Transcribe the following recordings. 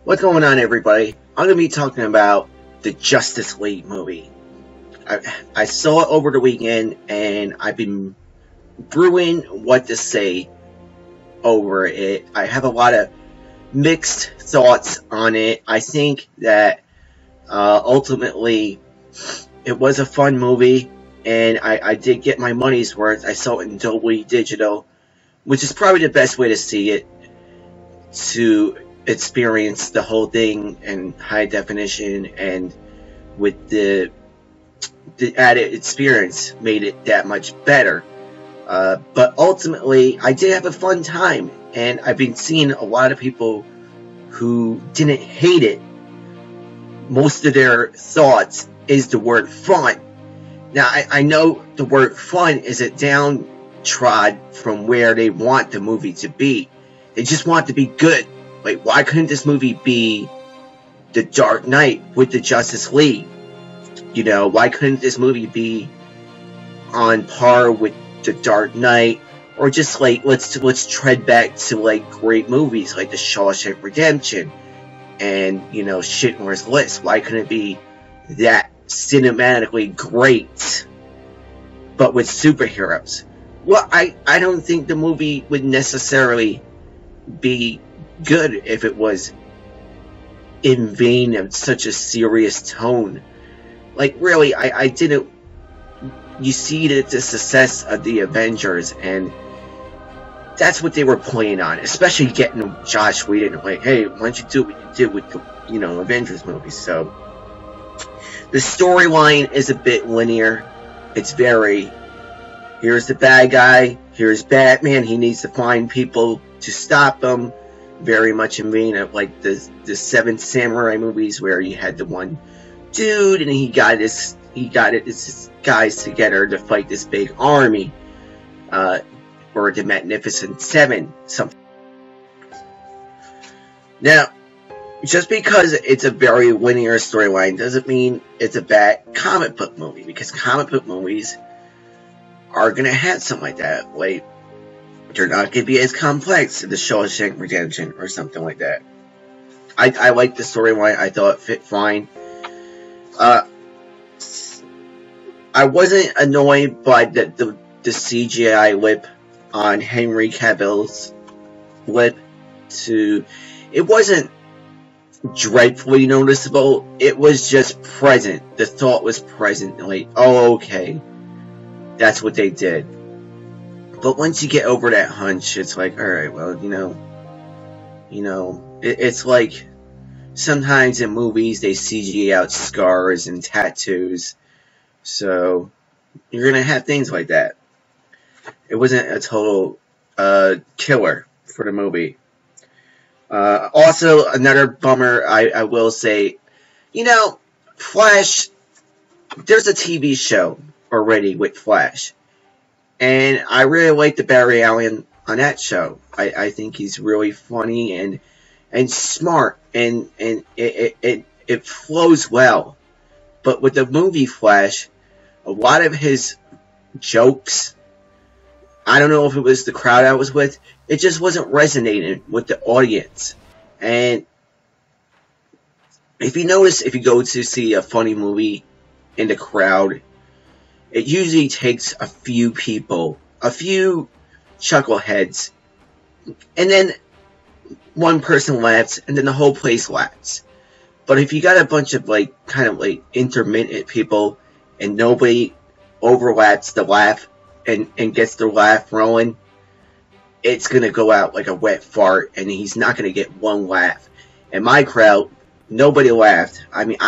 What's going on, everybody? I'm going to be talking about the Justice League movie. I saw it over the weekend, and I've been brewing what to say over it. I have a lot of mixed thoughts on it. I think that ultimately it was a fun movie, and I did get my money's worth. I saw it in Dolby Digital, which is probably the best way to see it, to experience the whole thing in high definition, and with the added experience made it that much better. But ultimately, I did have a fun time, and I've been seeing a lot of people who didn't hate it. Most of their thoughts is the word fun. Now, I know the word fun is a downtrod from where they want the movie to be. They just want it to be good. Like, why couldn't this movie be The Dark Knight with the Justice League? You know, why couldn't this movie be on par with The Dark Knight? Or just like, let's tread back to like great movies like The Shawshank Redemption and, you know, Schindler's List. Why couldn't it be that cinematically great, but with superheroes? Well, I don't think the movie would necessarily be good if it was in vain of such a serious tone. Like, really, I didn't. You see the success of the Avengers, and that's what they were playing on, especially getting Josh Whedon. Like, hey, why don't you do what you did with the, you know, Avengers movies? So the storyline is a bit linear. It's very, here's the bad guy, here's Batman, he needs to find people to stop him. Very much in vain of like the Seven Samurai movies, where you had the one dude and he got his guys together to fight this big army, or the Magnificent Seven, something. Now, just because it's a very linear storyline doesn't mean it's a bad comic book movie, because comic book movies are gonna have something like that. Like, they're not going to be as complex as The Shawshank Redemption or something like that. I like the storyline. I thought it fit fine. I wasn't annoyed by the CGI lip on Henry Cavill's lip. It wasn't dreadfully noticeable. It was just present. The thought was present. Like, oh, okay. That's what they did. But once you get over that hunch, it's like, alright, well, you know, it's like, sometimes in movies they CG out scars and tattoos, so you're gonna have things like that. It wasn't a total killer for the movie. Also, another bummer, I will say, you know, Flash, there's a TV show already with Flash. And I really like the Barry Allen on that show. I think he's really funny and smart, and it flows well. But with the movie Flash, a lot of his jokes, I don't know if it was the crowd I was with, it just wasn't resonating with the audience. And if you notice, if you go to see a funny movie in the crowd, it usually takes a few people, a few chuckleheads, and then one person laughs, and then the whole place laughs. But if you got a bunch of like, kind of like intermittent people, and nobody overlaps the laugh and gets their laugh rolling, it's gonna go out like a wet fart, and he's not gonna get one laugh. In my crowd, nobody laughed. I mean,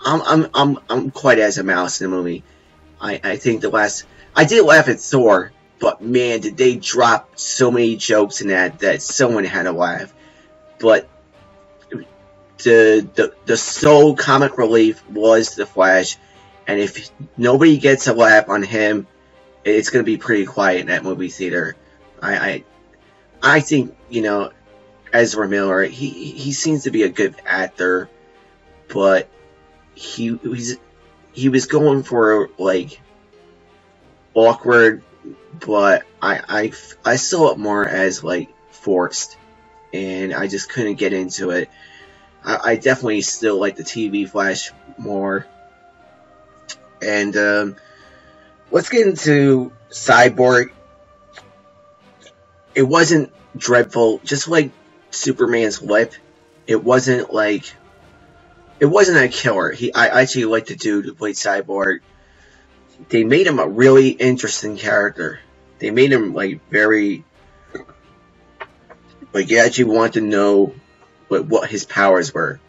I'm quiet as a mouse in the movie. I think I did laugh at Thor, but man, did they drop so many jokes in that someone had to laugh. But the sole comic relief was the Flash, and if nobody gets a laugh on him, it's going to be pretty quiet in that movie theater. I think, you know, Ezra Miller, he seems to be a good actor, but he was going for like awkward, but I saw it more as like forced, and I just couldn't get into it. I definitely still like the TV Flash more. And let's get into Cyborg. It wasn't dreadful, just like Superman's lip. It wasn't a killer. I actually liked the dude who played Cyborg. They made him a really interesting character. They made him very, you actually want to know what his powers were.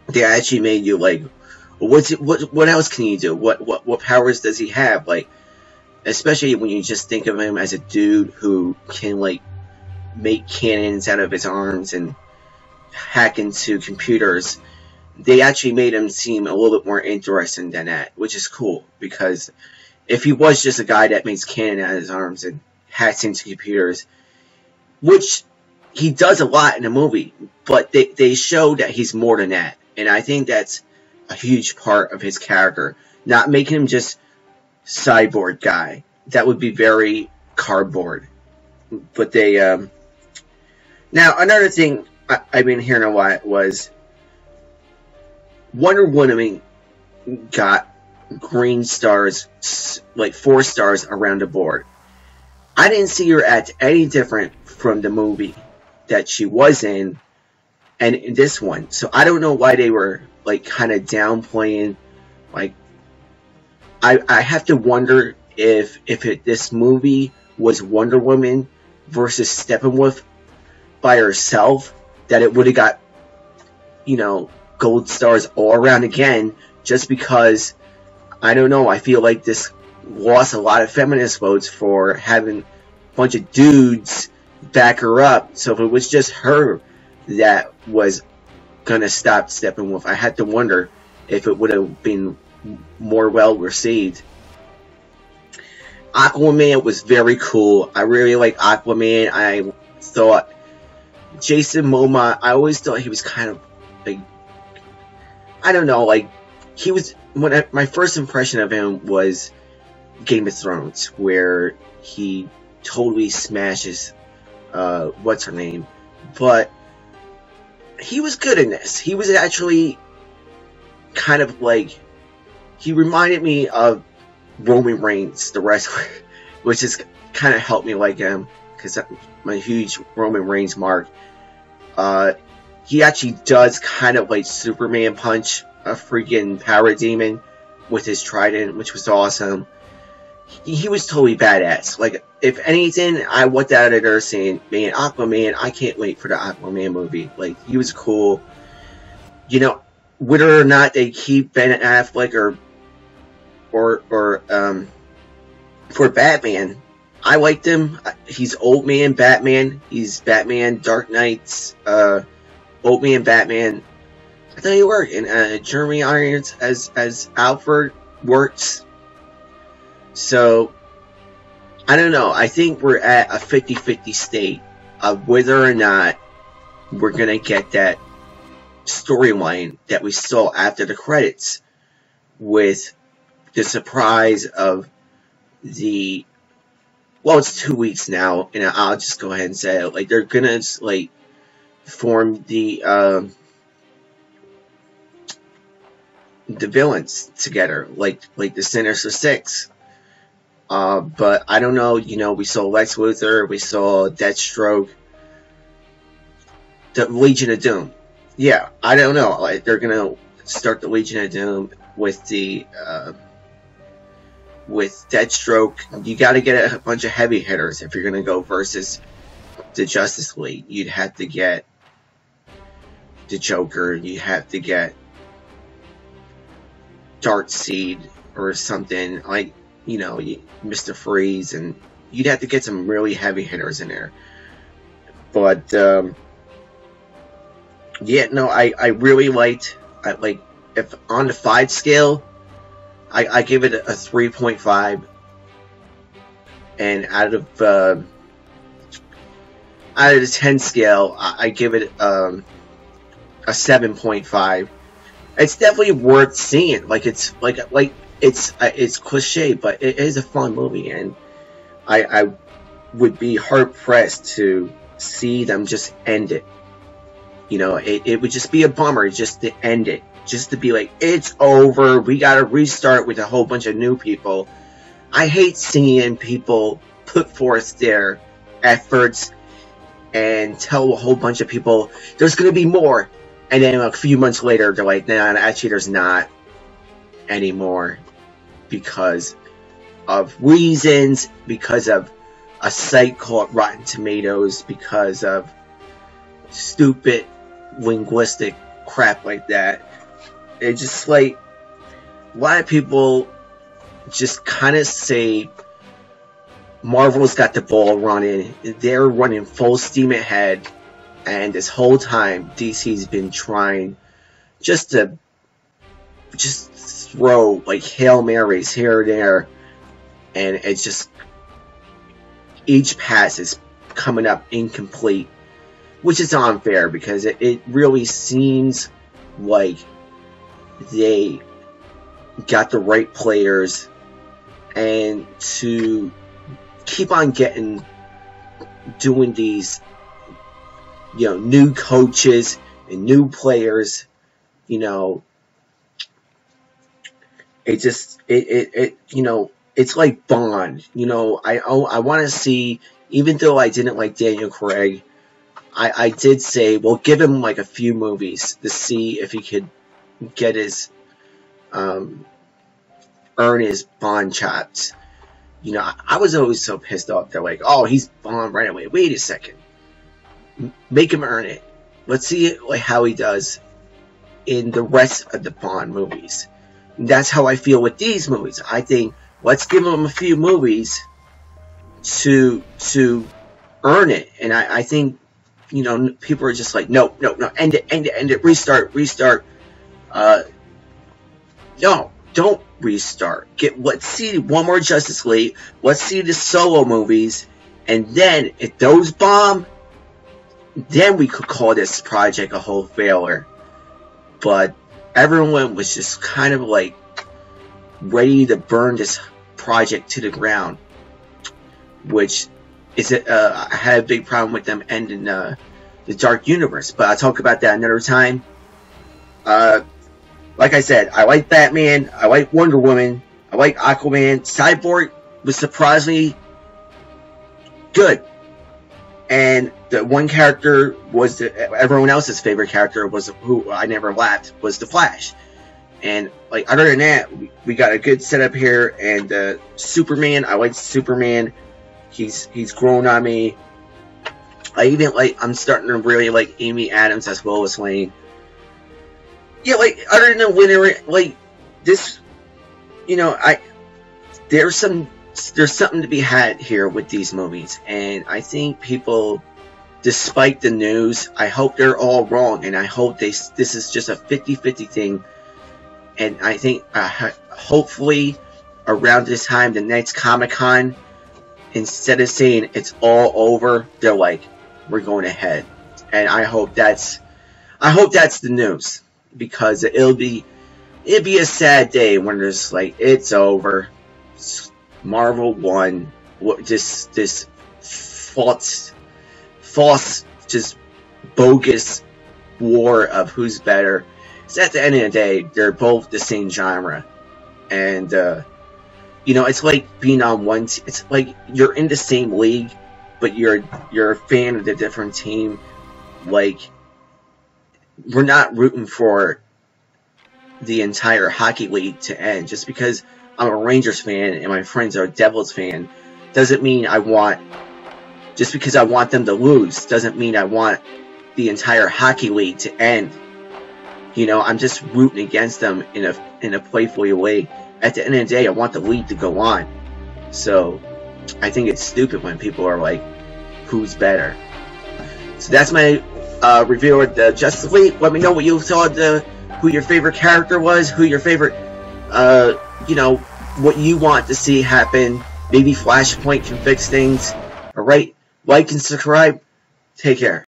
They actually made you what else can you do? What powers does he have? Especially when you just think of him as a dude who can make cannons out of his arms and hack into computers. They actually made him seem a little bit more interesting than that, which is cool, because if he was just a guy that makes cannon out of his arms and hacks into computers, which he does a lot in the movie, but they show that he's more than that, and I think that's a huge part of his character. Not making him just Cyborg guy. That would be very cardboard. But they now another thing I've been hearing a lot was Wonder Woman got green stars, 4 stars around the board. I didn't see her act any different from the movie that she was in and in this one. So I don't know why they were kind of downplaying. I have to wonder if this movie was Wonder Woman versus Steppenwolf by herself, that it would have got, gold stars all around again, just because, I don't know, I feel like this lost a lot of feminist votes for having a bunch of dudes back her up. So if it was just her that was gonna stop Steppenwolf, I had to wonder if it would have been more well received. Aquaman was very cool. I really like Aquaman. I thought Jason Momoa, I always thought he was kind of I don't know, he was, my first impression of him was Game of Thrones, where he totally smashes what's her name, but he was good in this. He was actually kind of he reminded me of Roman Reigns, the wrestler, which has kind of helped me like him, because I'm a huge Roman Reigns mark. He actually does kind of Superman punch a freaking power demon with his trident, which was awesome. He was totally badass. If anything, I walked out of there saying, man, Aquaman, I can't wait for the Aquaman movie. He was cool. Whether or not they keep Ben Affleck or for Batman, I liked him. He's Old Man Batman. He's Batman Dark Knight's Old Man Batman. I thought he worked. And Jeremy Irons as Alfred works. So, I don't know. I think we're at a 50-50 state of whether or not we're going to get that storyline that we saw after the credits, with the surprise of it's 2 weeks now, and I'll just go ahead and say it. They're going to, form the villains together, like the Sinister Six. But I don't know, we saw Lex Luthor, we saw Deathstroke, the Legion of Doom. Yeah, I don't know, they're gonna start the Legion of Doom with with Deathstroke. You gotta get a bunch of heavy hitters if you're gonna go versus the Justice League. You'd have to get the Joker, you have to get Darkseid or something, Mr. Freeze, and you'd have to get some really heavy hitters in there. But yeah, no, I really liked, if on the 5 scale, I give it a 3.5, and out of the 10 scale, I give it a 7.5. It's definitely worth seeing. It's cliche, but it is a fun movie, and I would be hard pressed to see them just end it. You know, it would just be a bummer just to end it. Just to be like, it's over, we gotta restart with a whole bunch of new people. I hate seeing people put forth their efforts and tell a whole bunch of people there's gonna be more, and then a few months later they're like, nah, actually there's not anymore, because of reasons, because of a site called Rotten Tomatoes, because of stupid linguistic crap like that. It's just like, a lot of people just kind of say Marvel's got the ball running, they're running full steam ahead, and this whole time DC's been trying just to throw like Hail Marys here and there, and it's just each pass is coming up incomplete, which is unfair, because it really seems like they got the right players, and to keep on doing these, you know, new coaches and new players, you know, you know, it's like Bond. You know, I want to see, even though I didn't like Daniel Craig, I did say, well, give him like a few movies to see if he could get his, earn his Bond chops. You know, I was always so pissed off. They're like, oh, he's Bond right away. Wait a second. Make him earn it. Let's see it, like, how he does in the rest of the Bond movies. And that's how I feel with these movies. I think, let's give him a few movies to earn it. And I think, you know, people are just like, no, end it, restart. No, don't restart. Let's see one more Justice League. Let's see the solo movies, and then if those bomb, then we could call this project a whole failure. But everyone was just kind of like ready to burn this project to the ground, which is I had a big problem with them ending the Dark Universe. But I'll talk about that another time. Like I said, I like Batman, I like Wonder Woman, I like Aquaman. Cyborg was surprisingly good. And the one character was everyone else's favorite character, was who I never laughed, was the Flash. And like, other than that, we got a good setup here. And Superman, I like Superman. He's grown on me. I'm starting to really like Amy Adams as Lois Lane. Yeah, like, other than the winner, like, this, you know, there's something to be had here with these movies, and I think people, despite the news, I hope they're all wrong, and I hope this is just a 50-50 thing, and I think, hopefully, around this time, the next Comic-Con, instead of saying it's all over, they're like, we're going ahead, and I hope that's the news. Because it'd be a sad day when there's like, it's over, Marvel won, this false, just bogus war of who's better. So at the end of the day, they're both the same genre, and you know, it's like being on one. It's like you're in the same league, but you're a fan of the different team. Like, we're not rooting for the entire hockey league to end. Just because I'm a Rangers fan and my friends are a Devils fan doesn't mean just because I want them to lose doesn't mean I want the entire hockey league to end. You know, I'm just rooting against them in a playful way. At the end of the day, I want the league to go on. So I think it's stupid when people are like, who's better? So that's my review of the Justice League. Let me know what you thought, who your favorite character was, who your favorite, you know, what you want to see happen. Maybe Flashpoint can fix things. Alright, like and subscribe. Take care.